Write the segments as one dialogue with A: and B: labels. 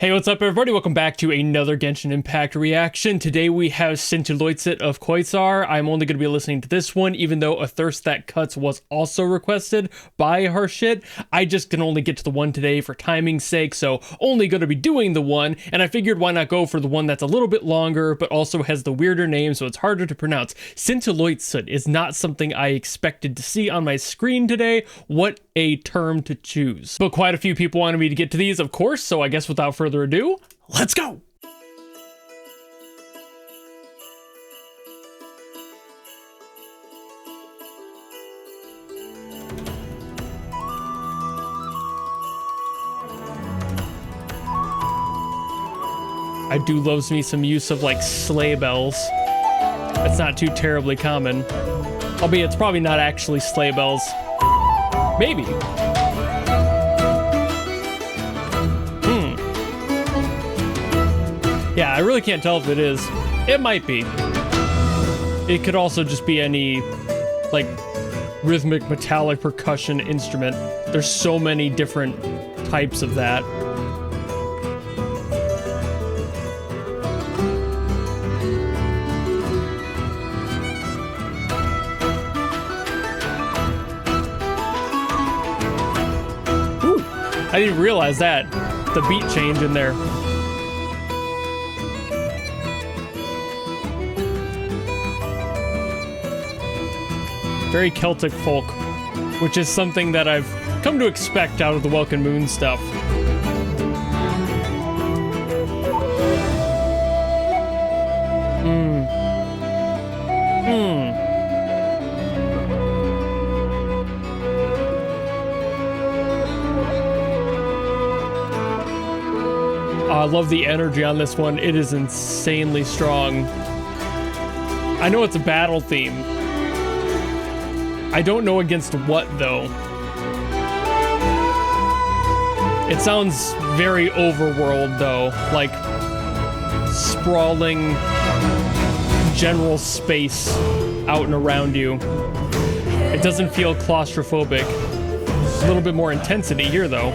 A: Hey, what's up everybody? Welcome back to another Genshin Impact reaction. Today we have Syntyloitsut of Koitar. I'm only going to be listening to this one, even though A Thirst That Cuts was also requested by Harshit. I just can only get to the one today for timing's sake, so only going to be doing the one, and I figured why not go for the one that's a little bit longer, but also has the weirder name, so it's harder to pronounce. Syntyloitsut is not something I expected to see on my screen today. What a term to choose. But quite a few people wanted me to get to these, of course, so I guess without further ado, let's go! I do love me some use of like sleigh bells. It's not too terribly common. Albeit it's probably not actually sleigh bells. Maybe. Yeah, I really can't tell if it is. It might be. It could also just be any, like, rhythmic metallic percussion instrument. There's so many different types of that. Ooh, I didn't realize that. The beat change in there. Very Celtic folk, which is something that I've come to expect out of the Welkin Moon stuff. I love the energy on this one. It is insanely strong. I know it's a battle theme. I don't know against what, though. It sounds very overworld, though. Like, sprawling general space out and around you. It doesn't feel claustrophobic. A little bit more intensity here, though.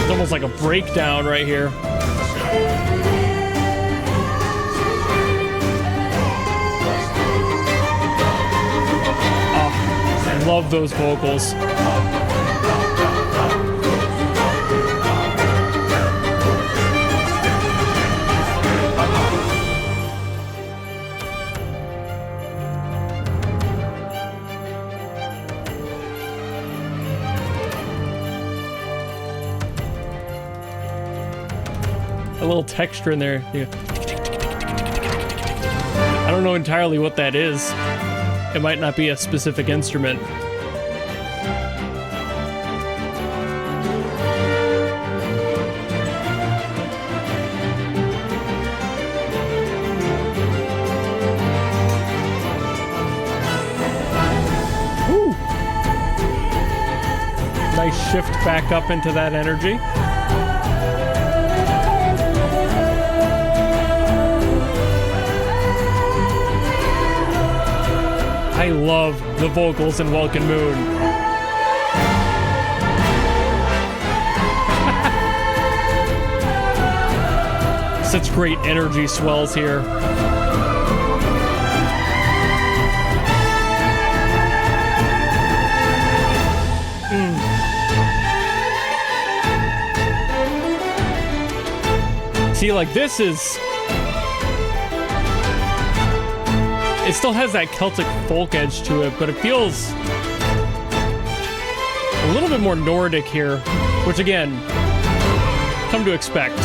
A: It's almost like a breakdown right here. Love those vocals. A little texture in there. Yeah. I don't know entirely what that is. It might not be a specific instrument. Woo. Nice shift back up into that energy. I love the vocals in Welkin Moon. Such great energy swells here. See, like this is... It still has that Celtic folk edge to it, but it feels a little bit more Nordic here, which again, come to expect.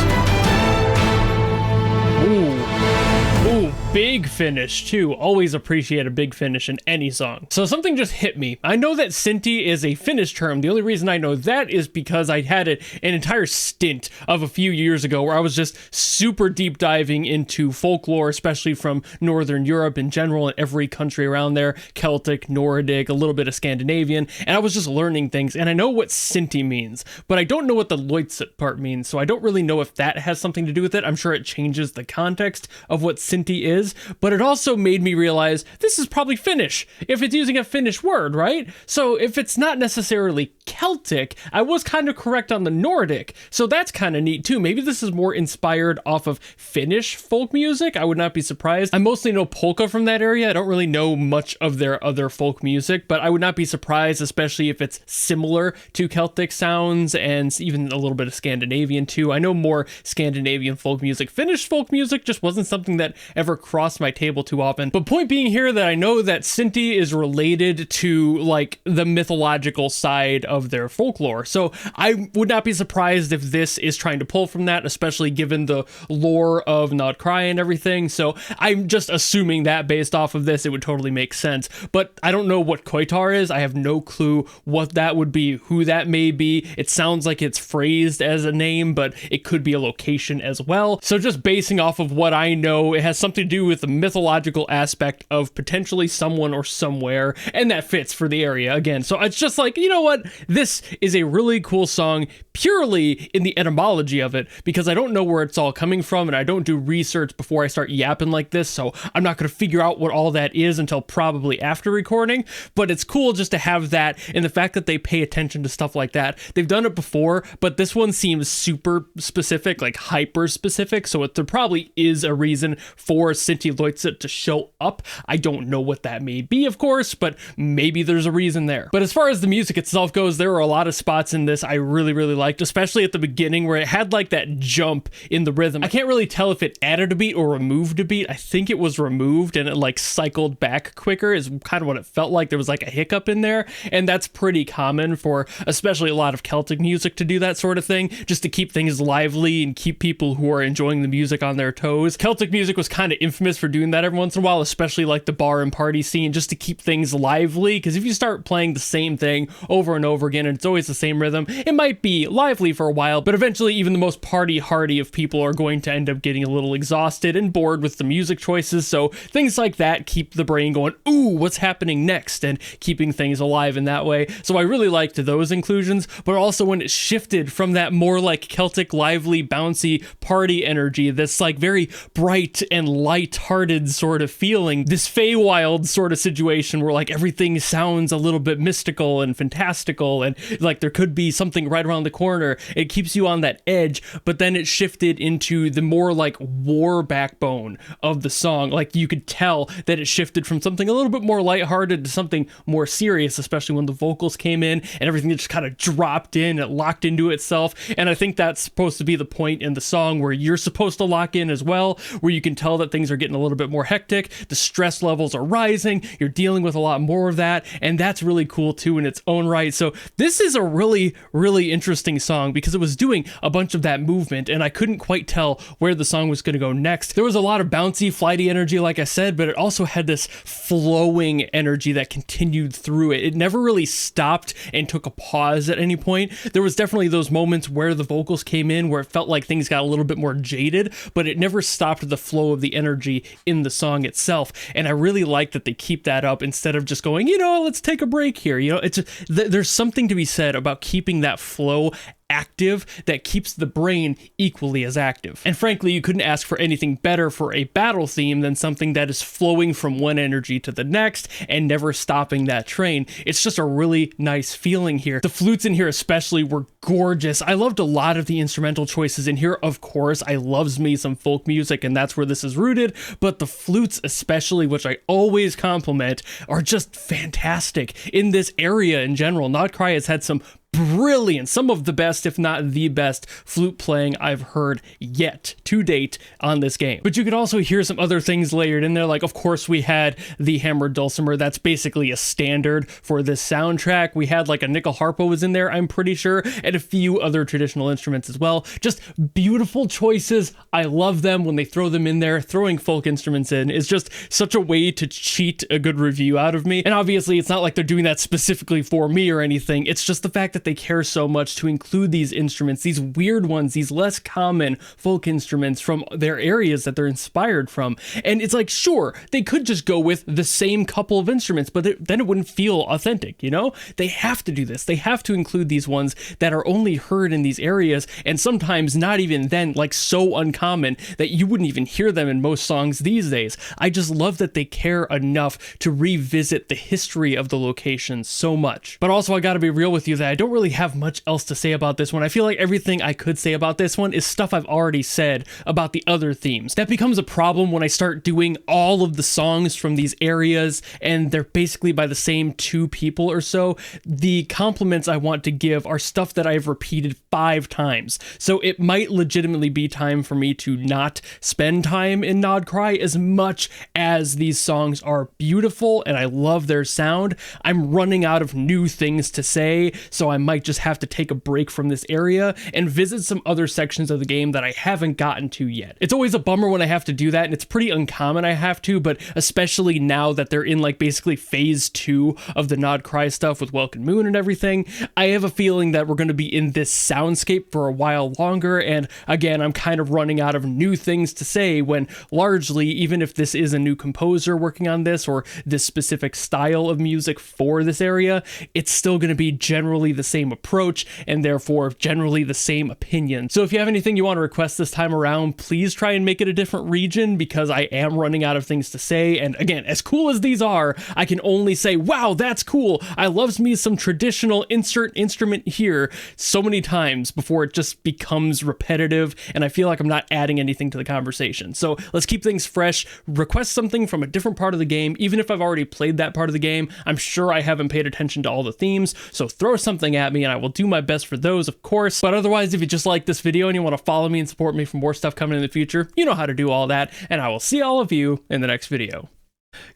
A: Ooh, big finish too. Always appreciate a big finish in any song. So something just hit me. I know that Synty is a Finnish term. The only reason I know that is because I had an entire stint of a few years ago where I was just super deep diving into folklore, especially from Northern Europe in general and every country around there. Celtic, Nordic, a little bit of Scandinavian, and I was just learning things. And I know what Synty means, but I don't know what the Loitsut part means, so I don't really know if that has something to do with it. I'm sure it changes the context of what Synty is. is, but it also made me realize this is probably Finnish, if it's using a Finnish word, right? So if it's not necessarily Celtic, I was kind of correct on the Nordic, so that's kind of neat too. Maybe this is more inspired off of Finnish folk music. I would not be surprised. I mostly know polka from that area. I don't really know much of their other folk music, but I would not be surprised, especially if it's similar to Celtic sounds and even a little bit of Scandinavian too. I know more Scandinavian folk music. Finnish folk music just wasn't something that ever crossed my table too often. But point being here that I know that Synty is related to like the mythological side of their folklore. So I would not be surprised if this is trying to pull from that, especially given the lore of Not Cry and everything. So I'm just assuming that based off of this, it would totally make sense. But I don't know what Koitar is. I have no clue what that would be, who that may be. It sounds like it's phrased as a name, but it could be a location as well. So just basing off of what I know, it has something to do with the mythological aspect of potentially someone or somewhere, and that fits for the area again. So it's just like, you know what? This is a really cool song purely in the etymology of it, because I don't know where it's all coming from, and I don't do research before I start yapping like this, so I'm not going to figure out what all that is until probably after recording. But it's cool just to have that, and the fact that they pay attention to stuff like that. They've done it before, but this one seems super specific, like hyper specific, so there probably is a reason for Syntyloitsut to show up. I don't know what that may be, of course, but maybe there's a reason there. But as far as the music itself goes, there were a lot of spots in this I really liked, especially at the beginning where it had like that jump in the rhythm. I can't really tell if it added a beat or removed a beat. I think it was removed and it like cycled back quicker is kind of what it felt like. There was like a hiccup in there, and that's pretty common for especially a lot of Celtic music to do that sort of thing, just to keep things lively and keep people who are enjoying the music on their toes. Celtic music was kind of infamous for doing that every once in a while, especially like the bar and party scene, just to keep things lively, because if you start playing the same thing over and over again and it's always the same rhythm, it might be lively for a while, but eventually even the most party hardy of people are going to end up getting a little exhausted and bored with the music choices. So things like that keep the brain going, ooh, what's happening next, and keeping things alive in that way. So I really liked those inclusions, but also when it shifted from that more like Celtic, lively, bouncy party energy, this like very bright and light-hearted sort of feeling, this Feywild sort of situation where like everything sounds a little bit mystical and fantastical and like there could be something right around the corner. It keeps you on that edge, but then it shifted into the more like war backbone of the song. Like you could tell that it shifted from something a little bit more lighthearted to something more serious, especially when the vocals came in and everything just kind of dropped in, it locked into itself. And I think that's supposed to be the point in the song where you're supposed to lock in as well, where you can tell that things are getting a little bit more hectic, the stress levels are rising, you're dealing with a lot more of that, and that's really cool too in its own right. So this is a really interesting song because it was doing a bunch of that movement and I couldn't quite tell where the song was going to go next. There was a lot of bouncy, flighty energy, like I said, but it also had this flowing energy that continued through it. It never really stopped and took a pause at any point. There was definitely those moments where the vocals came in where it felt like things got a little bit more jaded, but it never stopped the flow of the energy in the song itself. And I really like that they keep that up instead of just going, let's take a break here. There's something to be said about keeping that flow active that keeps the brain equally as active. And frankly, you couldn't ask for anything better for a battle theme than something that is flowing from one energy to the next and never stopping that train. It's just a really nice feeling here. The flutes in here especially were gorgeous. I loved a lot of the instrumental choices in here. Of course, I loves me some folk music and that's where this is rooted, but the flutes especially, which I always compliment, are just fantastic in this area in general. Not Cry has had some brilliant, some of the best, if not the best, flute playing I've heard yet to date on this game. But you could also hear some other things layered in there, like of course we had the hammered dulcimer. That's basically a standard for this soundtrack. We had like a nickel harpo was in there, I'm pretty sure, and a few other traditional instruments as well. Just beautiful choices. I love them when they throw them in there. Throwing folk instruments in is just such a way to cheat a good review out of me. And obviously it's not like they're doing that specifically for me or anything. It's just the fact that they care so much to include these instruments, these weird ones, these less common folk instruments from their areas that they're inspired from. And it's like, sure, they could just go with the same couple of instruments, but then it wouldn't feel authentic, They have to do this. They have to include these ones that are are only heard in these areas, and sometimes not even then, like so uncommon that you wouldn't even hear them in most songs these days. I just love that they care enough to revisit the history of the location so much. But also, I gotta be real with you that I don't really have much else to say about this one. I feel like everything I could say about this one is stuff I've already said about the other themes. That becomes a problem when I start doing all of the songs from these areas and they're basically by the same two people or so. The compliments I want to give are stuff that I've repeated 5 times. So it might legitimately be time for me to not spend time in Nod Cry as much as these songs are beautiful and I love their sound. I'm running out of new things to say, so I might just have to take a break from this area and visit some other sections of the game that I haven't gotten to yet. It's always a bummer when I have to do that, and it's pretty uncommon I have to, but especially now that they're in like basically phase 2 of the Nod Cry stuff with Welkin Moon and everything, I have a feeling that we're going to be in this soundscape for a while longer, and again, I'm kind of running out of new things to say when largely, even if this is a new composer working on this or this specific style of music for this area, it's still going to be generally the same approach and therefore generally the same opinion. So if you have anything you want to request this time around, please try and make it a different region because I am running out of things to say. And again, as cool as these are, I can only say, wow, that's cool. I loves me some traditional insert instrument here so many times before it just becomes repetitive and I feel like I'm not adding anything to the conversation. So let's keep things fresh. Request something from a different part of the game. Even if I've already played that part of the game, I'm sure I haven't paid attention to all the themes. So throw something at me and I will do my best for those, of course. But otherwise, if you just like this video and you want to follow me and support me for more stuff coming in the future, you know how to do all that. And I will see all of you in the next video.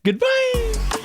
A: Goodbye!